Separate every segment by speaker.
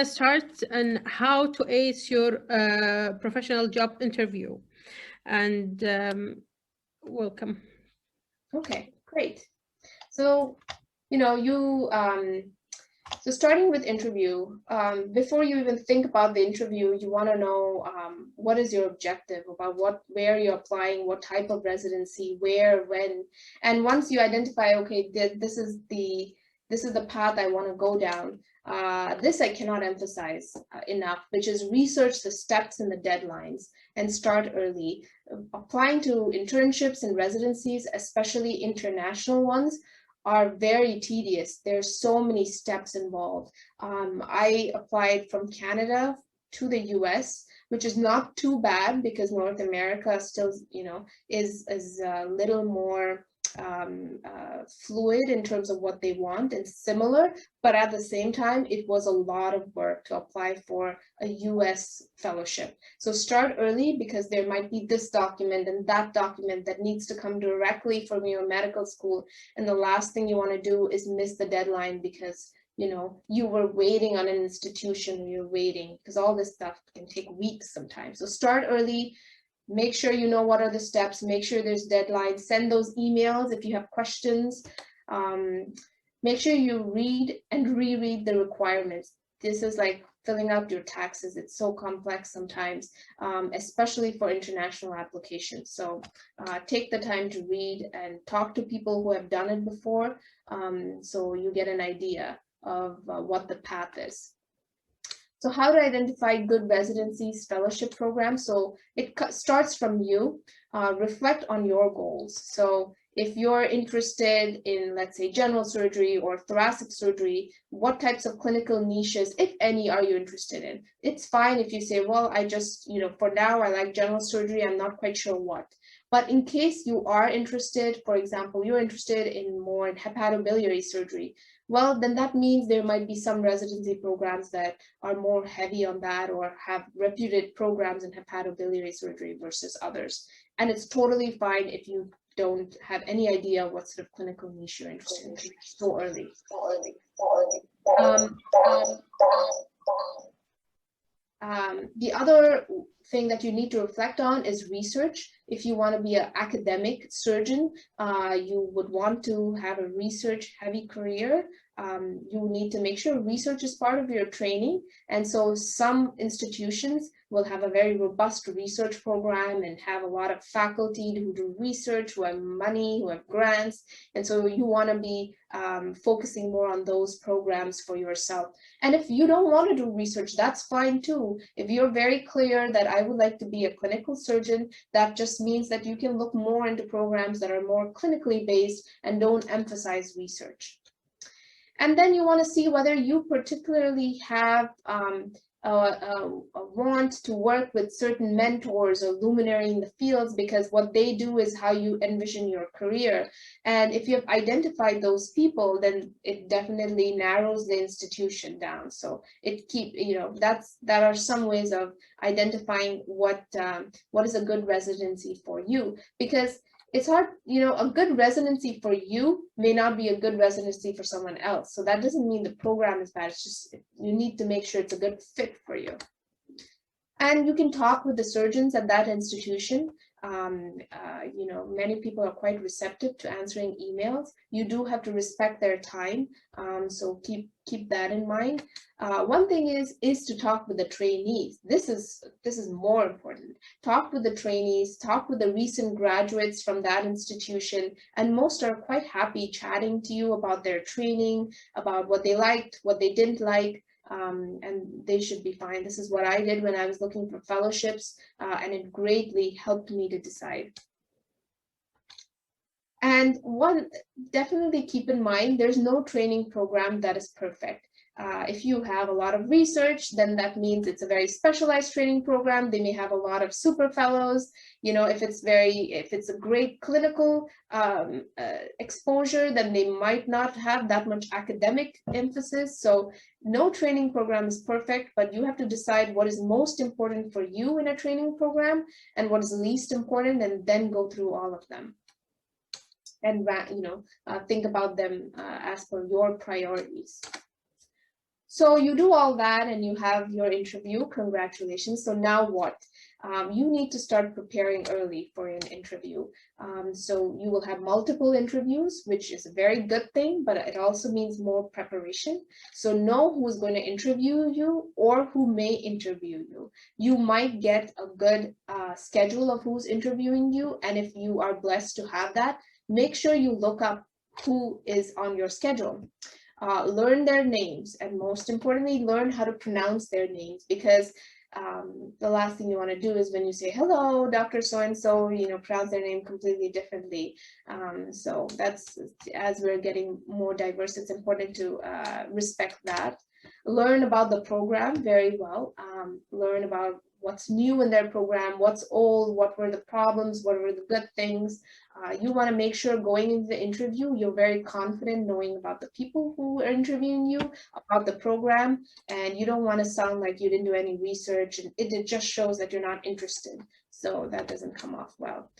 Speaker 1: gonna start on how to ace your professional job interview. And welcome.
Speaker 2: Okay, great. So, you know, so starting with interview, before you even think about the interview, you want to know what is your objective about where you're applying, what type of residency, where, when, and once you identify, okay, this is the path I want to go down. This I cannot emphasize enough, which is research the steps and the deadlines and start early. Applying to internships and residencies, especially international ones, are very tedious. There's so many steps involved. I applied from Canada to the US, which is not too bad because North America still, is a little more fluid in terms of what they want and similar, but at the same time, it was a lot of work to apply for a US fellowship. So start early because there might be this document and that document that needs to come directly from your medical school. And the last thing you want to do is miss the deadline because you were waiting on an institution, you're waiting because all this stuff can take weeks sometimes. So start early. Make sure you know what are the steps, make sure there's deadlines, send those emails if you have questions. Make sure you read and reread the requirements. This is like filling out your taxes. It's so complex sometimes, especially for international applications. So take the time to read and talk to people who have done it before, so you get an idea of what the path is. So how to identify good residencies, fellowship programs? So it starts from you. Reflect on your goals. So if you're interested in, let's say, general surgery or thoracic surgery, what types of clinical niches, if any, are you interested in? It's fine if you say, well, I just, for now, I like general surgery. I'm not quite sure what. But in case you are interested, for example, you're interested in more in hepatobiliary surgery, well, then that means there might be some residency programs that are more heavy on that or have reputed programs in hepatobiliary surgery versus others. And it's totally fine if you don't have any idea what sort of clinical niche you're interested in so early. The other thing that you need to reflect on is research. If you want to be an academic surgeon, you would want to have a research-heavy career. You need to make sure research is part of your training. And so some institutions will have a very robust research program and have a lot of faculty who do research, who have money, who have grants. And so you want to be focusing more on those programs for yourself. And if you don't want to do research, that's fine too. If you're very clear that I would like to be a clinical surgeon, that just means that you can look more into programs that are more clinically based and don't emphasize research. And then you want to see whether you particularly have a want to work with certain mentors or luminary in the fields, because what they do is how you envision your career. And if you have identified those people, then it definitely narrows the institution down. So that are some ways of identifying what is a good residency for you, because it's hard, a good residency for you may not be a good residency for someone else. So that doesn't mean the program is bad. It's just you need to make sure it's a good fit for you. And you can talk with the surgeons at that institution. Many people are quite receptive to answering emails. You do have to respect their time, so keep that in mind. One thing is to talk with the trainees. This is more important. Talk with the trainees, talk with the recent graduates from that institution, and most are quite happy chatting to you about their training, about what they liked, what they didn't like. And they should be fine. This is what I did when I was looking for fellowships, and it greatly helped me to decide. And definitely keep in mind, there's no training program that is perfect. If you have a lot of research, then that means it's a very specialized training program. They may have a lot of super fellows. If it's a great clinical exposure, then they might not have that much academic emphasis. So no training program is perfect, but you have to decide what is most important for you in a training program and what is least important, and then go through all of them. And think about them as per your priorities. So you do all that and you have your interview. Congratulations. So now what? You need to start preparing early for an interview. So you will have multiple interviews, which is a very good thing, but it also means more preparation. So know who's going to interview you or who may interview you. You might get a good schedule of who's interviewing you. And if you are blessed to have that, make sure you look up who is on your schedule. Learn their names, and most importantly, learn how to pronounce their names, because the last thing you want to do is when you say, hello, Dr. So-and-so, pronounce their name completely differently. So that's, as we're getting more diverse, it's important to respect that. Learn about the program very well. Learn about what's new in their program, what's old, what were the problems, what were the good things. You want to make sure going into the interview, you're very confident knowing about the people who are interviewing you, about the program, and you don't want to sound like you didn't do any research, and it just shows that you're not interested. So that doesn't come off well.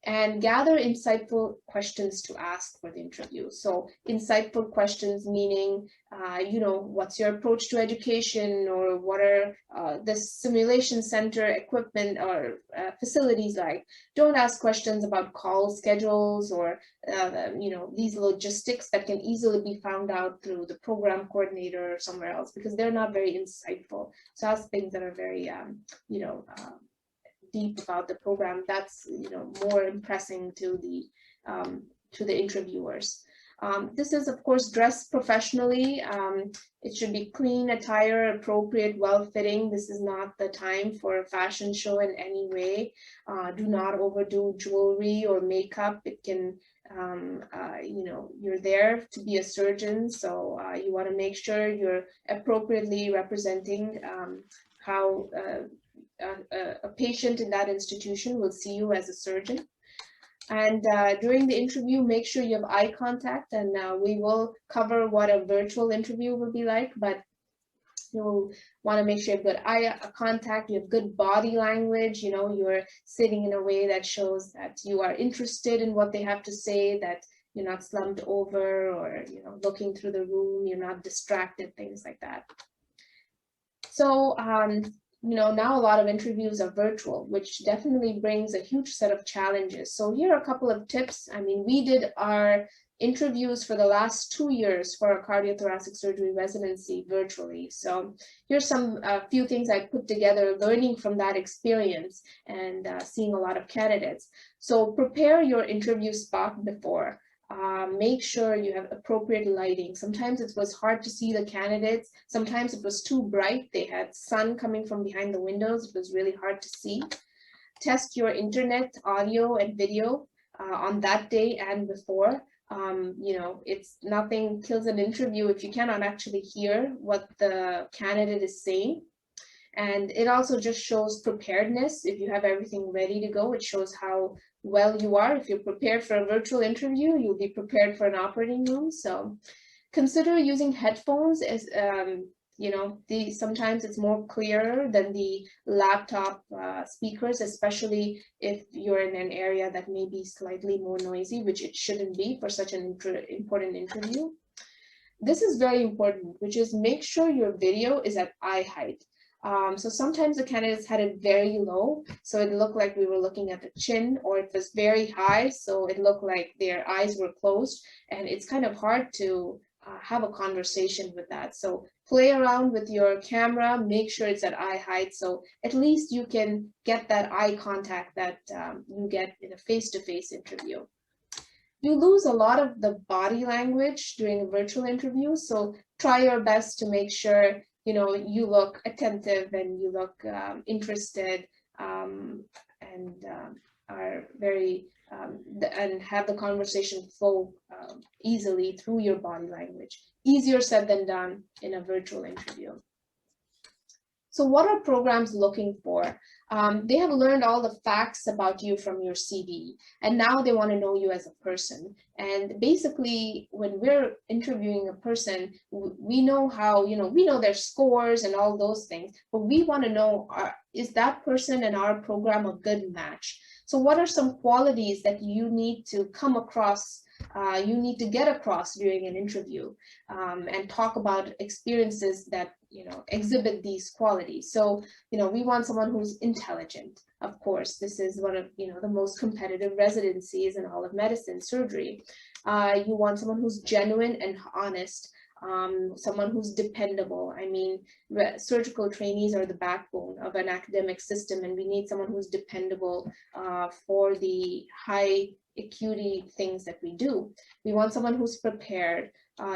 Speaker 2: And gather insightful questions to ask for the interview. So insightful questions meaning, what's your approach to education, or what are the simulation center equipment or facilities like? Don't ask questions about call schedules or, these logistics that can easily be found out through the program coordinator or somewhere else, because they're not very insightful. So ask things that are very, deep about the program. That's more impressing to the interviewers. This is, of course, dress professionally. It should be clean attire, appropriate, well-fitting. This is not the time for a fashion show in any way. Do not overdo jewelry or makeup. It can, you're there to be a surgeon, so you want to make sure you're appropriately representing how a patient in that institution will see you as a surgeon. And during the interview, make sure you have eye contact, and we will cover what a virtual interview will be like, but you'll want to make sure you have good eye contact, you have good body language, you're sitting in a way that shows that you are interested in what they have to say, that you're not slumped over or, looking through the room, you're not distracted, things like that. So, now a lot of interviews are virtual, which definitely brings a huge set of challenges. So here are a couple of tips. I mean, we did our interviews for the last 2 years for our cardiothoracic surgery residency virtually. So here's some few things I put together, learning from that experience and seeing a lot of candidates. So prepare your interview spot before. Make sure you have appropriate lighting. Sometimes it was hard to see the candidates. Sometimes it was too bright. They had sun coming from behind the windows. It was really hard to see. Test your internet, audio, and video on that day and before. It's nothing kills an interview if you cannot actually hear what the candidate is saying. And it also just shows preparedness. If you have everything ready to go, it shows how well you are. If you're prepared for a virtual interview, you'll be prepared for an operating room. So consider using headphones as, sometimes it's more clearer than the laptop speakers, especially if you're in an area that may be slightly more noisy, which it shouldn't be for such an important interview. This is very important, which is make sure your video is at eye height. So sometimes the candidates had it very low, so it looked like we were looking at the chin, or it was very high, so it looked like their eyes were closed, and it's kind of hard to have a conversation with that. So play around with your camera, make sure it's at eye height, so at least you can get that eye contact that you get in a face-to-face interview. You lose a lot of the body language during a virtual interview, so try your best to make sure you look attentive and you look interested and are very and have the conversation flow easily through your body language. Easier said than done in a virtual interview. So what are programs looking for? They have learned all the facts about you from your CV, and now they want to know you as a person. And basically, when we're interviewing a person, we know how, we know their scores and all those things, but we want to know, is that person and our program a good match? So what are some qualities that you need to come across you need to get across during an interview, and talk about experiences that, you know, exhibit these qualities. So, you know, we want someone who's intelligent. Of course, this is one of, you know, the most competitive residencies in all of medicine, surgery. You want someone who's genuine and honest, someone who's dependable. I mean, surgical trainees are the backbone of an academic system, and we need someone who's dependable for the high acuity things that we do. We want someone who's prepared.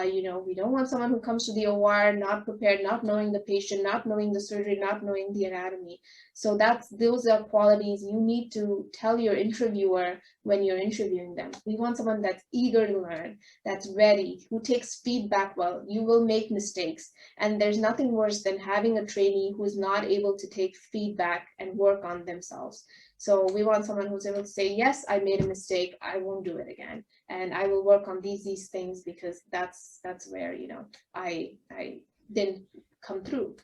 Speaker 2: You know, we don't want someone who comes to the OR not prepared, not knowing the patient, not knowing the surgery, not knowing the anatomy. So those are qualities you need to tell your interviewer when you're interviewing them. We want someone that's eager to learn, that's ready, who takes feedback well. You will make mistakes, and there's nothing worse than having a trainee who is not able to take feedback and work on themselves. So we want someone who's able to say, yes, I made a mistake, I won't do it again, and I will work on these things, because that's where, you know, I didn't come through.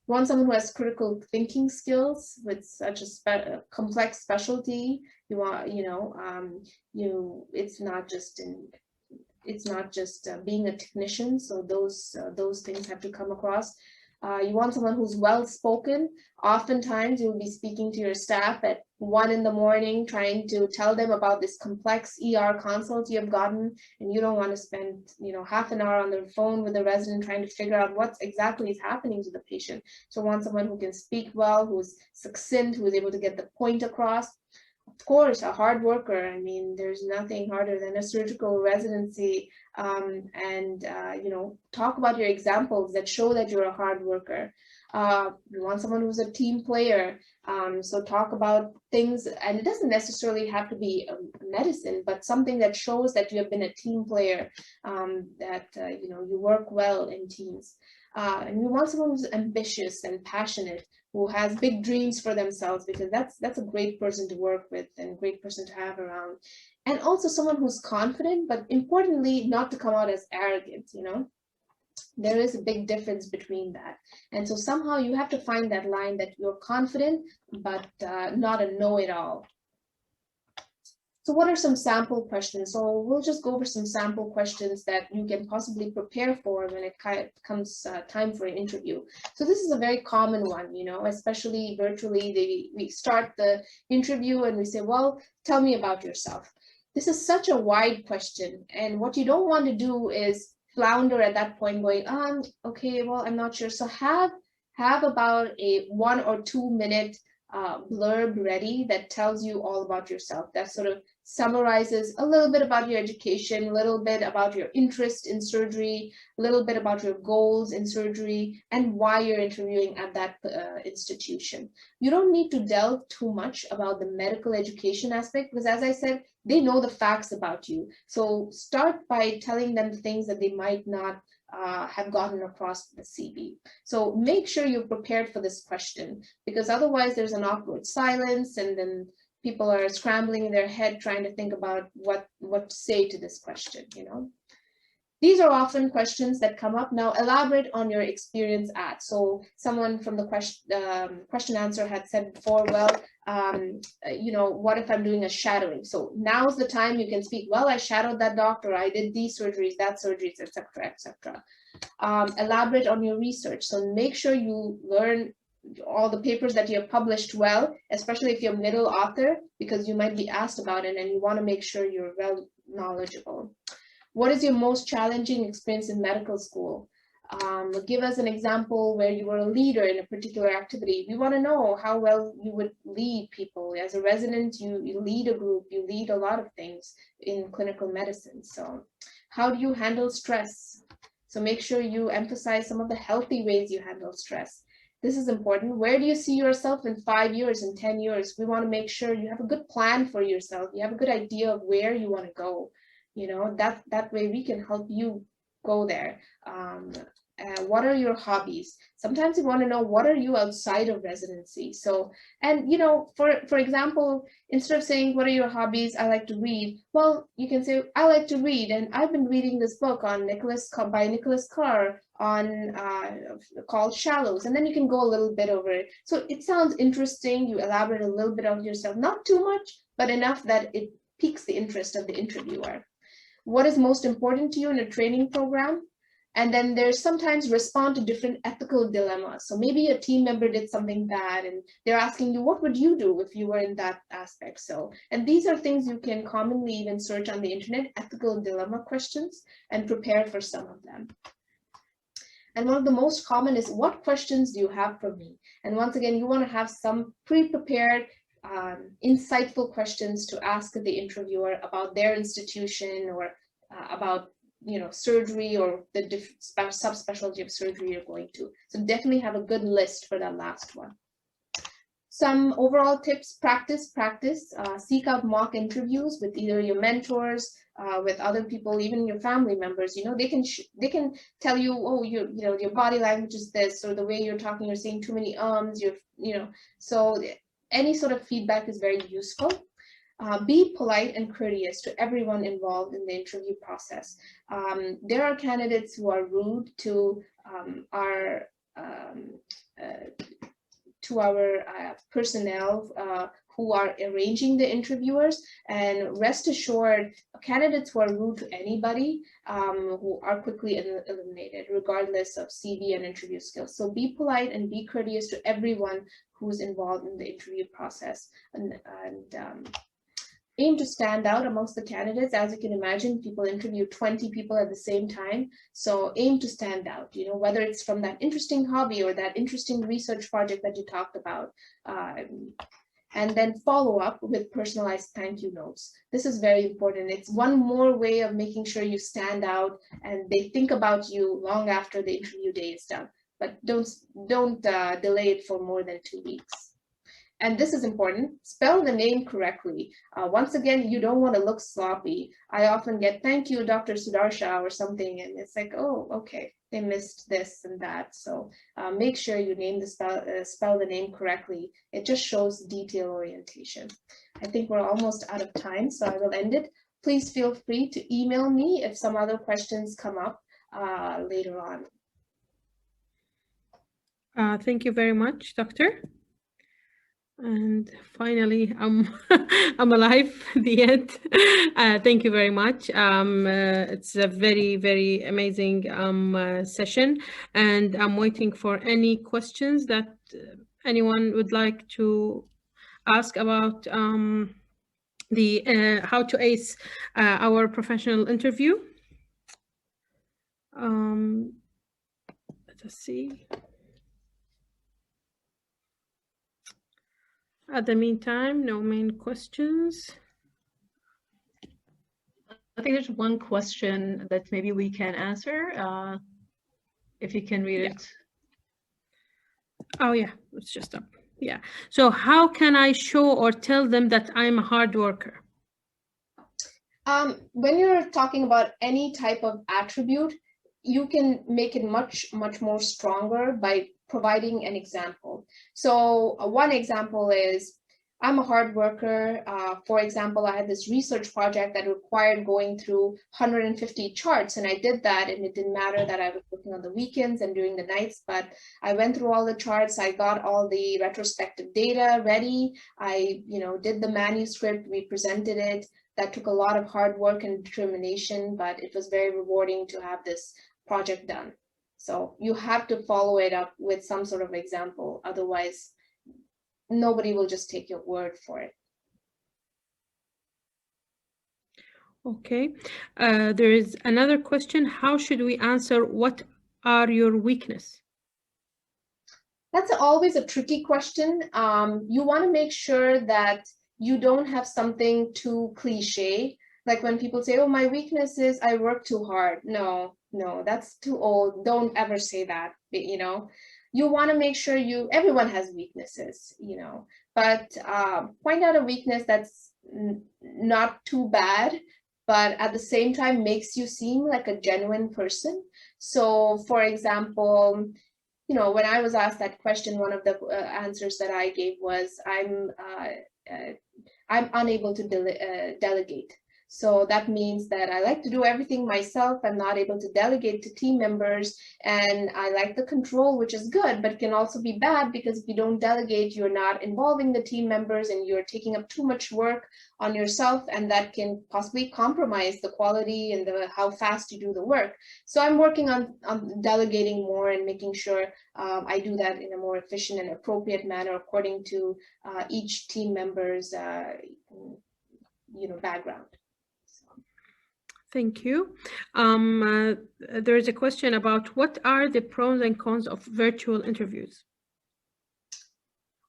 Speaker 2: You want someone who has critical thinking skills with such a complex specialty. You want, you know, it's not just being a technician. So those things have to come across. You want someone who's well-spoken. Oftentimes you'll be speaking to your staff at 1 in the morning, trying to tell them about this complex ER consult you have gotten, and you don't want to spend, you know, half an hour on the phone with the resident trying to figure out what exactly is happening to the patient. So want someone who can speak well, who's succinct, who is able to get the point across. Of course, a hard worker. I mean, there's nothing harder than a surgical residency. You know, talk about your examples that show that you're a hard worker. You want someone who's a team player. So talk about things, and it doesn't necessarily have to be medicine, but something that shows that you have been a team player, that you know, you work well in teams. And you want someone who's ambitious and passionate, who has big dreams for themselves, because that's a great person to work with and great person to have around. And also someone who's confident, but importantly, not to come out as arrogant, you know. There is a big difference between that. And so somehow you have to find that line that you're confident, but not a know-it-all. So what are some sample questions? So we'll just go over some sample questions that you can possibly prepare for when it comes time for an interview. So this is a very common one, you know, especially virtually. We start the interview and we say, well, tell me about yourself. This is such a wide question. And what you don't want to do is flounder at that point going, okay, well, I'm not sure. So have about a 1 or 2 minute blurb ready that tells you all about yourself, that sort of summarizes a little bit about your education, a little bit about your interest in surgery, a little bit about your goals in surgery, and why you're interviewing at that institution. You don't need to delve too much about the medical education aspect, because as I said, they know the facts about you. So start by telling them things that they might not have gotten across the CV. So make sure you're prepared for this question, because otherwise there's an awkward silence, and then people are scrambling in their head trying to think about what to say to this question, you know. These are often questions that come up. Now elaborate on your experience at. So someone from the question answer had said before, well, you know, what if I'm doing a shadowing? So now's the time you can speak, well, I shadowed that doctor, I did these surgeries, that surgeries, etc., etc. Elaborate on your research. So make sure you learn all the papers that you have published well, especially if you're middle author, because you might be asked about it and you want to make sure you're well knowledgeable. What is your most challenging experience in medical school? Give us an example where you were a leader in a particular activity. We want to know how well you would lead people. As a resident, you lead a group, you lead a lot of things in clinical medicine. So how do you handle stress? So make sure you emphasize some of the healthy ways you handle stress. This is important. Where do you see yourself in 5 years and 10 years? We want to make sure you have a good plan for yourself. You have a good idea of where you want to go. You know, that way we can help you go there. What are your hobbies? Sometimes you want to know, what are you outside of residency? So, and you know, for example, instead of saying, what are your hobbies? I like to read. Well, you can say, I like to read, and I've been reading this book on by Nicholas Carr on called Shallows, and then you can go a little bit over it. So it sounds interesting. You elaborate a little bit of yourself, not too much, but enough that it piques the interest of the interviewer. what is most important to you in a training program. And then there's sometimes respond to different ethical dilemmas. So maybe a team member did something bad and they're asking you, what would you do if you were in that aspect? So, and these are things you can commonly even search on the internet, ethical dilemma questions, and prepare for some of them. And one of the most common is, what questions do you have for me? And once again, you want to have some pre-prepared, insightful questions to ask the interviewer about their institution or about surgery or the subspecialty of surgery you're going to. So definitely have a good list for that last one. Some overall tips: practice, seek out mock interviews with either your mentors, with other people, even your family members. They can tell you, oh, your body language is this, or the way you're talking, you're saying too many ums, so any sort of feedback is very useful. Be polite and courteous to everyone involved in the interview process. There are candidates who are rude to our personnel who are arranging the interviewers, and rest assured, candidates who are rude to anybody who are quickly eliminated, regardless of CV and interview skills. So be polite and be courteous to everyone who's involved in the interview process, and aim to stand out amongst the candidates. As you can imagine, people interview 20 people at the same time. So aim to stand out, whether it's from that interesting hobby or that interesting research project that you talked about. And then follow up with personalized thank you notes. This is very important. It's one more way of making sure you stand out and they think about you long after the interview day is done. But don't delay it for more than 2 weeks. And this is important, spell the name correctly. Once again, you don't want to look sloppy. I often get, thank you, Dr. Sudarsha, or something, and it's like, oh, okay, they missed this and that. So make sure you name spell the name correctly. It just shows detail orientation. I think we're almost out of time, so I will end it. Please feel free to email me if some other questions come up later on.
Speaker 1: Thank you very much, Doctor. And finally, I'm alive at the end. Thank you very much. It's a very, very amazing session, and I'm waiting for any questions that anyone would like to ask about the how to ace our professional interview. Let us see. At the meantime, no main questions.
Speaker 3: I think there's one question that maybe we can answer, if you can read it.
Speaker 1: Oh yeah, it's just up. Yeah. So how can I show or tell them that I'm a hard worker?
Speaker 2: When you're talking about any type of attribute, you can make it much, much more stronger by providing an example. So one example is, I'm a hard worker. For example, I had this research project that required going through 150 charts, and I did that, and it didn't matter that I was working on the weekends and during the nights, but I went through all the charts. I got all the retrospective data ready. I, did the manuscript, we presented it. That took a lot of hard work and determination, but it was very rewarding to have this project done. So you have to follow it up with some sort of example. Otherwise, nobody will just take your word for it.
Speaker 1: Okay. There is another question. How should we answer, what are your weaknesses?
Speaker 2: That's always a tricky question. You want to make sure that you don't have something too cliche. Like when people say, oh, my weakness is I work too hard. No, that's too old. Don't ever say that, You want to make sure everyone has weaknesses, but point out a weakness that's not too bad, but at the same time makes you seem like a genuine person. So for example, when I was asked that question, one of the answers that I gave was, I'm unable to delegate. So that means that I like to do everything myself. I'm not able to delegate to team members, and I like the control, which is good, but can also be bad because if you don't delegate, you're not involving the team members and you're taking up too much work on yourself, and that can possibly compromise the quality and how fast you do the work. So I'm working on delegating more and making sure I do that in a more efficient and appropriate manner according to each team member's background.
Speaker 1: Thank you. There is a question about what are the pros and cons of virtual interviews?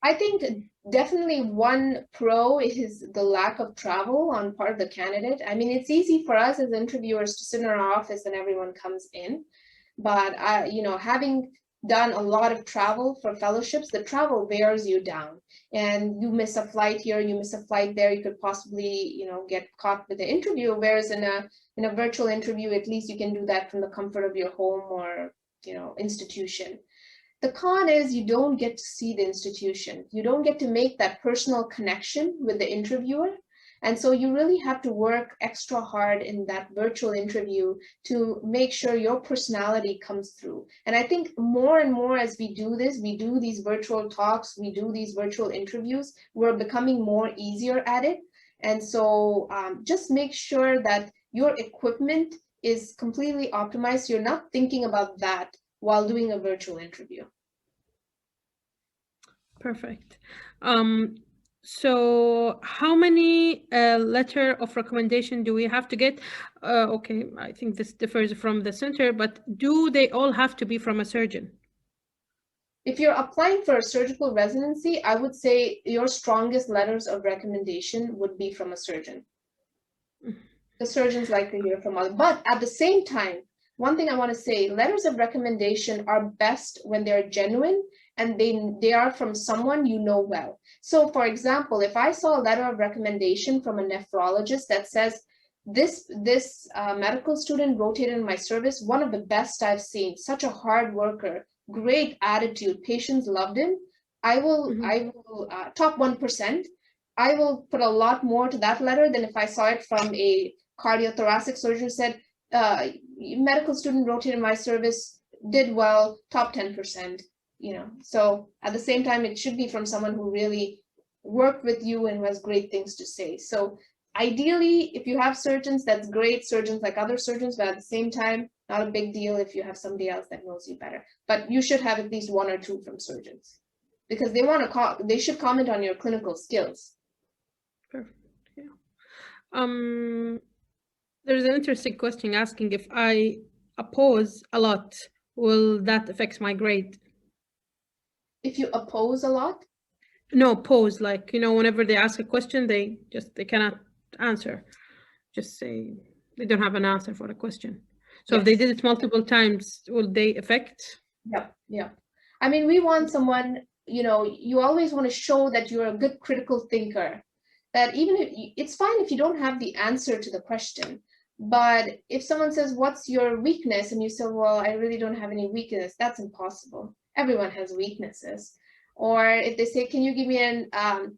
Speaker 2: I think definitely one pro is the lack of travel on part of the candidate. I mean, it's easy for us as interviewers to sit in our office and everyone comes in, but having done a lot of travel for fellowships, the travel wears you down, and you miss a flight here, you miss a flight there, you could possibly get caught with the interview. Whereas in a virtual interview, at least you can do that from the comfort of your home or institution. The con is you don't get to see the institution. You don't get to make that personal connection with the interviewer. And so you really have to work extra hard in that virtual interview to make sure your personality comes through. And I think more and more as we do this, we do these virtual talks, we do these virtual interviews, we're becoming more easier at it. And so just make sure that your equipment is completely optimized. You're not thinking about that while doing a virtual interview.
Speaker 1: Perfect. So how many letter of recommendation do we have to get? Okay, I think this differs from the center, but do they all have to be from a surgeon?
Speaker 2: If you're applying for a surgical residency, I would say your strongest letters of recommendation would be from a surgeon. The surgeons like to hear from others. But at the same time, one thing I want to say, letters of recommendation are best when they're genuine and they are from someone you know well. So for example, if I saw a letter of recommendation from a nephrologist that says, this medical student rotated in my service, one of the best I've seen, such a hard worker, great attitude, patients loved him, I will top 1%. I will put a lot more to that letter than if I saw it from a cardiothoracic surgeon who said, medical student rotated in my service, did well, top 10%. So at the same time, it should be from someone who really worked with you and has great things to say. So ideally, if you have surgeons, that's great, surgeons like other surgeons, but at the same time, not a big deal if you have somebody else that knows you better. But you should have at least one or two from surgeons because they should comment on your clinical skills.
Speaker 1: Perfect. Yeah. There's an interesting question asking if I oppose a lot, will that affect my grade?
Speaker 2: If you oppose a lot?
Speaker 1: No, pose, like, whenever they ask a question, they cannot answer. Just say they don't have an answer for the question. So if they did it multiple times, will they affect?
Speaker 2: Yeah. I mean, we want someone, you always want to show that you're a good critical thinker, that even if it's fine if you don't have the answer to the question, but if someone says, what's your weakness? And you say, well, I really don't have any weakness, that's impossible. Everyone has weaknesses. Or if they say, can you give me an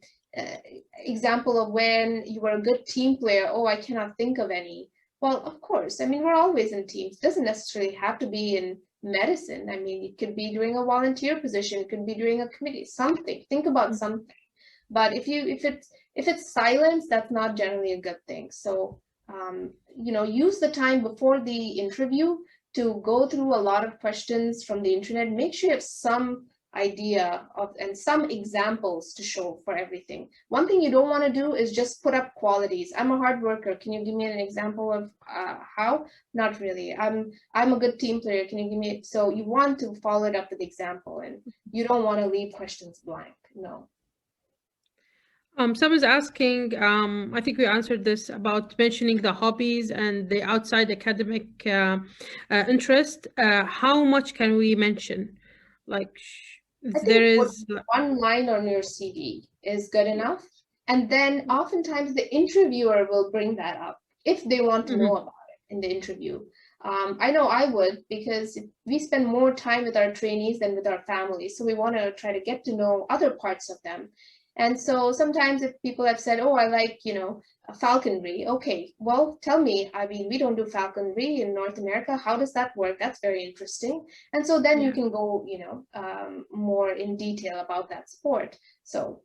Speaker 2: example of when you were a good team player? Oh, I cannot think of any. Well, of course, I mean, we're always in teams. It doesn't necessarily have to be in medicine. I mean, it could be doing a volunteer position, it could be doing a committee, something. Think about something. But if it's silence, that's not generally a good thing. So use the time before the interview to go through a lot of questions from the internet. Make sure you have some idea of and some examples to show for everything. One thing you don't want to do is just put up qualities. I'm a hard worker. Can you give me an example of how? Not really. I'm a good team player. Can you give me? So you want to follow it up with example, and you don't want to leave questions blank. No.
Speaker 1: Someone's asking, I think we answered this about mentioning the hobbies and the outside academic interest. How much can we mention? Like, there is
Speaker 2: one line on your CV is good enough. And then oftentimes the interviewer will bring that up if they want to know about it in the interview. I know I would, because we spend more time with our trainees than with our families. So we want to try to get to know other parts of them. And so sometimes if people have said, oh, I like, falconry. Okay, well, tell me, I mean, we don't do falconry in North America. How does that work? That's very interesting. And so then you can go, more in detail about that sport. So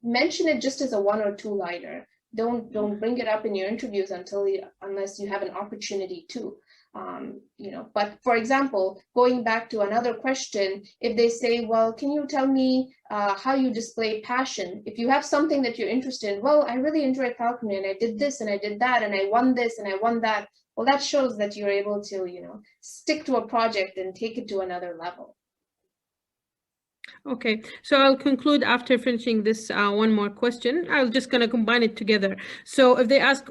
Speaker 2: mention it just as a 1 or 2 liner. Don't bring it up in your interviews unless you have an opportunity to. But for example, going back to another question, if they say, well, can you tell me how you display passion? If you have something that you're interested in, well, I really enjoy falconry and I did this and I did that and I won this and I won that. Well, that shows that you're able to, stick to a project and take it to another level.
Speaker 1: Okay, so I'll conclude after finishing this one more question. I'm just going to combine it together. So if they ask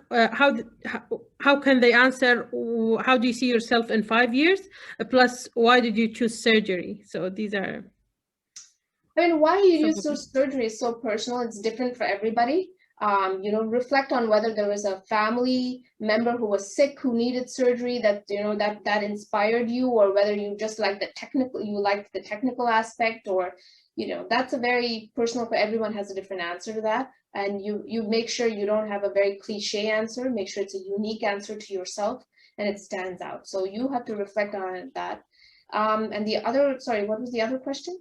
Speaker 1: how can they answer, how do you see yourself in 5 years? Plus, why did you choose surgery? So these are...
Speaker 2: I mean, why you use surgery is so personal. It's different for everybody. Reflect on whether there was a family member who was sick, who needed surgery that, that inspired you, or whether you just like the technical aspect, or, that's a very personal, for everyone has a different answer to that. And you make sure you don't have a very cliche answer, make sure it's a unique answer to yourself and it stands out. So you have to reflect on that. And the other, sorry, what was the other question?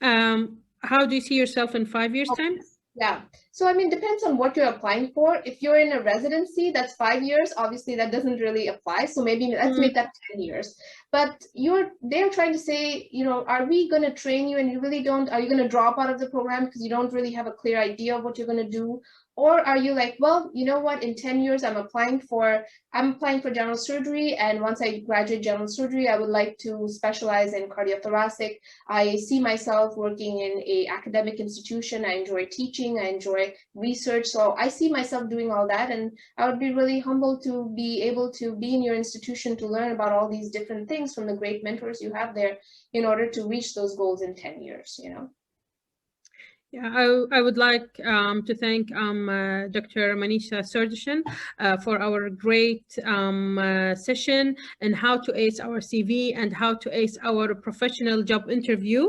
Speaker 1: How do you see yourself in 5 years' time?
Speaker 2: Yeah. So, I mean, depends on what you're applying for. If you're in a residency, that's 5 years. Obviously, that doesn't really apply. So maybe let's make that 10 years. But they're trying to say, are we going to train you and you really don't, are you going to drop out of the program because you don't really have a clear idea of what you're going to do? Or are you like, well, you know what, in 10 years, I'm applying for general surgery. And once I graduate general surgery, I would like to specialize in cardiothoracic. I see myself working in an academic institution. I enjoy teaching. I enjoy research. So I see myself doing all that. And I would be really humbled to be able to be in your institution to learn about all these different things from the great mentors you have there in order to reach those goals in 10 years,
Speaker 1: Yeah, I would like to thank Dr. Manisha Sardashan for our great session and how to ace our CV and how to ace our professional job interview.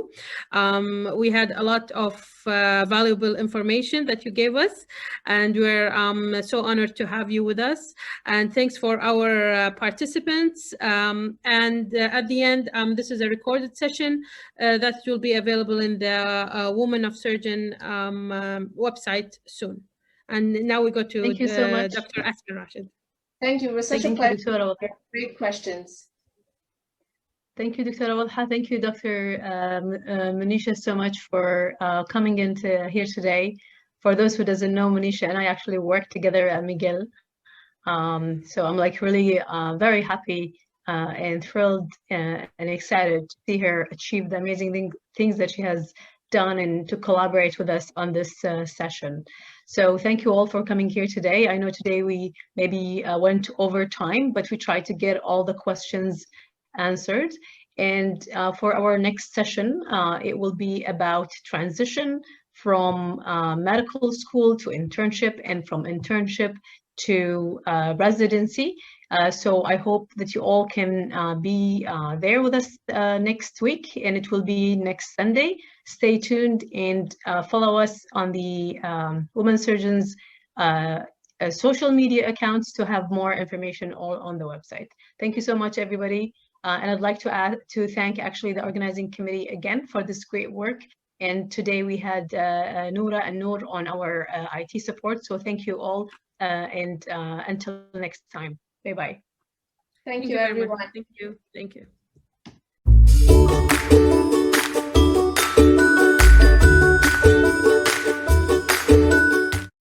Speaker 1: We had a lot of valuable information that you gave us, and we're so honored to have you with us. And thanks for our participants. And at the end, this is a recorded session that will be available in the Women of Surgeon website soon. And now we go to
Speaker 3: Thank you so much.
Speaker 1: Dr. Asma Rashid.
Speaker 2: Thank you. It was such a pleasure. Great questions.
Speaker 3: Thank you, Dr. Awalha. Thank you, Dr. Manisha, so much for coming into here today. For those who doesn't know, Manisha and I actually worked together at McGill. So I'm like really very happy and thrilled and excited to see her achieve the amazing things that she has done and to collaborate with us on this session. So thank you all for coming here today. I know today we maybe went over time, but we tried to get all the questions answered. And for our next session, it will be about transition from medical school to internship and from internship to residency. So I hope that you all can be there with us next week, and it will be next Sunday. Stay tuned and follow us on the Women Surgeons social media accounts to have more information all on the website. Thank you so much, everybody. And I'd like to thank actually the organizing committee again for this great work. And today we had Noura and Noor on our IT support. So thank you all, and until next time. Bye-bye.
Speaker 2: Thank you, everyone.
Speaker 1: Thank you. Thank you.